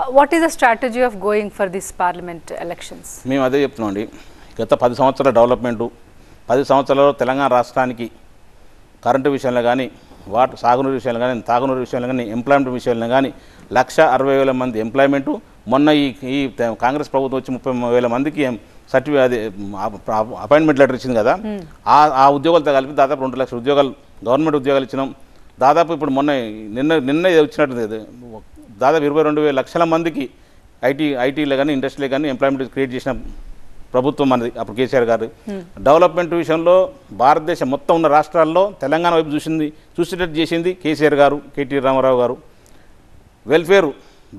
What is the strategy of going for these parliament elections? మేము అదే చెప్తున్నామండి. గత 10 సంవత్సరాల డెవలప్మెంట్ 10 సంవత్సరాలలో తెలంగాణ రాష్ట్రానికి కరెంటు విషయంలో కానీ సాగునీరు విషయంలో కానీ తాగునీరు విషయంలో కానీ ఎంప్లాయ్మెంట్ విషయంలో కానీ 1,60,000 మంది ఎంప్లాయ్మెంట్ మొన్న ఈ కాంగ్రెస్ ప్రభుత్వం వచ్చి 30,000 మందికి అపాయింట్మెంట్ లెటర్ ఇచ్చింది కదా. ఆ ఉద్యోగాలతో కలిపి దాదాపు 2 లక్షల ఉద్యోగాలు గవర్నమెంట్ ఉద్యోగాలు ఇచ్చినాం. దాదాపు ఇప్పుడు నిన్న వచ్చినట్టు దాదాపు 22,000 లక్షల మందికి ఐటీలో కానీ ఇండస్ట్రీలో కానీ ఎంప్లాయ్మెంట్ క్రియేట్ చేసిన ప్రభుత్వం మనది అప్పుడు కేసీఆర్ గారు. డెవలప్మెంట్ విషయంలో భారతదేశం మొత్తం ఉన్న రాష్ట్రాల్లో తెలంగాణ వైపు చూసేటట్టు చేసింది కేసీఆర్ గారు, కేటీ రామారావు గారు. వెల్ఫేర్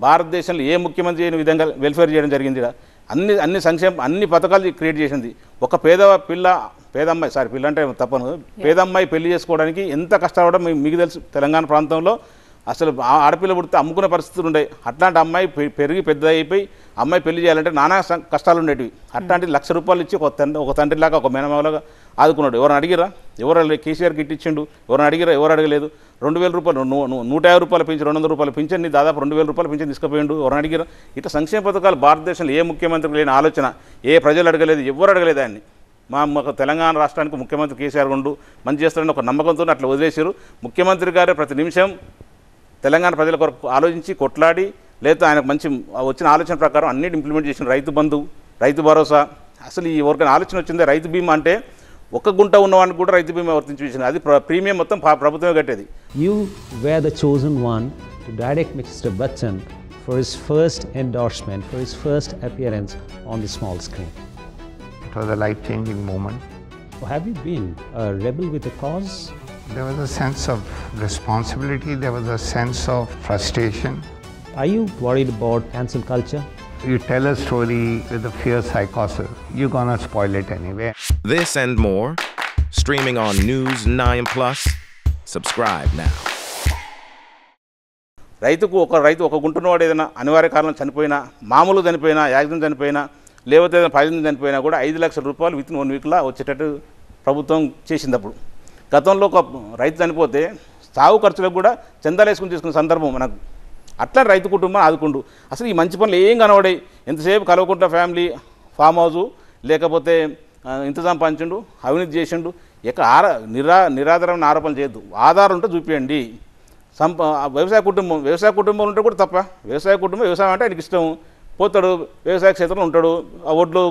భారతదేశంలో ఏ ముఖ్యమంత్రి చేయని విధంగా వెల్ఫేర్ చేయడం జరిగింది. అన్ని అన్ని పథకాలు క్రియేట్ చేసింది. ఒక పిల్ల అంటే తప్పను, పేదమ్మాయి పెళ్లి చేసుకోవడానికి ఎంత కష్టపడడం మీకు తెలుసు. తెలంగాణ ప్రాంతంలో అసలు ఆడపిల్ల పుడితే అమ్ముకునే పరిస్థితులు ఉండే. అట్లాంటి అమ్మాయి పెరిగి పెద్ద అయిపోయి అమ్మాయి పెళ్లి చేయాలంటే నానా కష్టాలు ఉండేటివి. అట్లాంటి ₹1,00,000 ఇచ్చి ఒక తండ్రిలాగా ఒక మేనమావలాగా ఆదుకున్నాడు. ఎవరైనా అడిగిరా? ఎవరు కేసీఆర్ కిట్ ఇచ్చిండు? ఎవరైనా అడిగిరా? ఎవరు అడగలేదు. ₹2,000 ₹150 పింఛన్, ₹200 పింఛన్, దాదాపు ₹2,000 పింఛన్ తీసుకుపోయిండు. ఎవరైనా అడిగిరా? ఇట్లా సంక్షేమ పథకాలు భారతదేశంలో ఏ ముఖ్యమంత్రికి లేని ఆలోచన, ఏ ప్రజలు అడగలేదు, ఎవరు అడగలేదు ఆయన్ని. మాకు తెలంగాణ రాష్ట్రానికి ముఖ్యమంత్రి కేసీఆర్ ఉండు మంచి చేస్తారని ఒక నమ్మకంతో అట్లా వదిలేశారు. ముఖ్యమంత్రి గారే ప్రతి నిమిషం తెలంగాణ ప్రజల కొరకు ఆలోచించి కొట్లాడి, లేదా ఆయనకు మంచి వచ్చిన ఆలోచన ప్రకారం అన్నిటి ఇంప్లిమెంట్ చేసిన రైతు బంధు, రైతు భరోసా. అసలు ఈ ఎవరికైనా ఆలోచన వచ్చిందే రైతు బీమా అంటే ఒక గుంట ఉన్నవాడికి కూడా రైతు బీమా వర్తించి అది ప్రీమియం మొత్తం ప్రభుత్వమే కట్టేది. You were the chosen one to direct Mr. Bachchan for his first endorsement, for his first appearance on the small screen. It was a life-changing moment. Have you been a rebel with a cause? There was a sense of responsibility, there was a sense of frustration. Are you worried about cancel culture? You tell a story with a fierce psychosis, you're gonna spoil it anyway. This and more, streaming on News 9+. Subscribe now. రైతు ఒక గుంటున్నవాడు ఏదైనా అనివార్య కారణం చనిపోయినా, మామూలు చనిపోయినా, accident చనిపోయినా, లేకపోతే ఏదైనా ప్రయోజనం చనిపోయినా కూడా ₹5 లక్షల విత్ ఇన్ 1 వీక్లో వచ్చేటట్టు ప్రభుత్వం చేసింది. అప్పుడు గతంలో ఒక రైతు చనిపోతే సాగు ఖర్చులకు కూడా చందాలు వేసుకుని తీసుకున్న సందర్భం మనకు. అట్లా రైతు కుటుంబం ఆదుకుంటూ అసలు ఈ మంచి పనులు ఏం కనబడాయి. ఎంతసేపు కలవకుంట ఫ్యామిలీ ఫామ్ హౌజు, లేకపోతే ఇంత సంపాదించిండు, అవినీతి చేసిండు, నిరాధారమైన ఆరోపణలు చేయొద్దు. ఆధారం ఉంటే చూపించండి. వ్యవసాయ కుటుంబం ఉంటే కూడా తప్ప. వ్యవసాయం అంటే ఆయనకి ఇష్టం. పోతాడు వ్యవసాయ క్షేత్రంలో ఉంటాడు, ఆ ఒడ్లు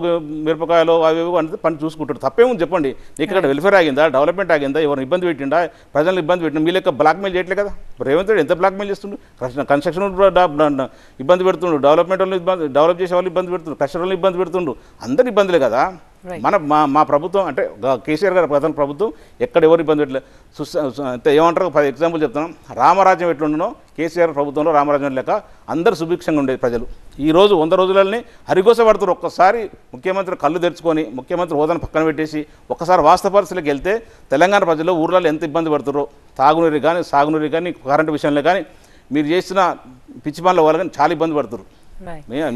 మిరపకాయలు అవి అంటే పని చూసుకుంటాడు. తప్పేముంది చెప్పండి. ఇక్కడ వెల్ఫేర్ ఆగిందా? డెవలప్మెంట్ ఆగిందా? ఎవరిని ఇబ్బంది పెట్టిండా? ప్రజలను ఇబ్బంది పెట్టిండు. మీ లెక్క బ్లాక్మెయిల్ చేయట్లే కదా. రేవంత్ రెడ్డి ఎంత బ్లాక్మెయిల్ చేస్తుండు? కన్స్ట్రక్షన్ ఇబ్బంది పెడుతుండు, డెవలప్ చేసే వాళ్ళు ఇబ్బంది పెడుతుండు, కస్టమర్లను ఇబ్బంది పెడుతుండు. అందరు ఇబ్బందులే కదా. మా ప్రభుత్వం అంటే కేసీఆర్ గారి ప్రధాన ప్రభుత్వం ఎక్కడ ఎవరు ఇబ్బంది పెట్టలేదు. అంటే ఏమంటారు, 10 ఎగ్జాంపుల్ చెప్తున్నాం. రామరాజ్యం ఎట్లుండనో కేసీఆర్ ప్రభుత్వంలో రామరాజ్యం లెక్క అందరూ సుభిక్షంగా ఉండేది ప్రజలు. ఈరోజు 100 రోజులని హరిగోస పడుతున్నారు. ఒక్కసారి ముఖ్యమంత్రి కళ్ళు తెరుచుకొని ముఖ్యమంత్రి హోదాను పక్కన పెట్టేసి ఒక్కసారి వాస్తవ పరిస్థితులకు వెళ్తే తెలంగాణ ప్రజలు ఊర్లలో ఎంత ఇబ్బంది పడుతున్నారో, తాగునీరు కానీ సాగునీరు కానీ కరెంటు విషయంలో కానీ మీరు చేసిన పిచ్చి పనుల వల్ల కానీ చాలా ఇబ్బంది పడుతున్నారు.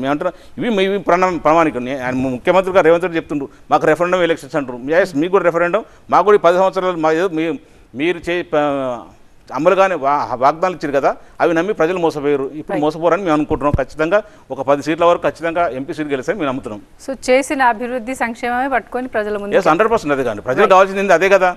మేమంటున్నాం ఇవి ప్రామాణికం. ఆయన ముఖ్యమంత్రి గారు రేవంత్ రెడ్డి చెప్తుండ్రు మాకు రెఫరెండం ఎలక్షన్స్ అంటారు. మీకు కూడా రెఫరెండం, మాకు కూడా 10 సంవత్సరాలు మీరు అమలు కానీ వాగ్దానాలు ఇచ్చారు కదా, అవి నమ్మి ప్రజలు మోసపోయారు. ఇప్పుడు మోసపోరని మేము అనుకుంటున్నాం. ఖచ్చితంగా ఒక 10 సీట్ల వరకు ఖచ్చితంగా ఎంపీ సీట్ గెలిస్తే మేము నమ్ముతున్నాం. సో చేసిన అభివృద్ధి సంక్షేమమే పట్టుకొని ప్రజల ముందు 100% అదే కానీ ప్రజలు కావాల్సింది అదే కదా.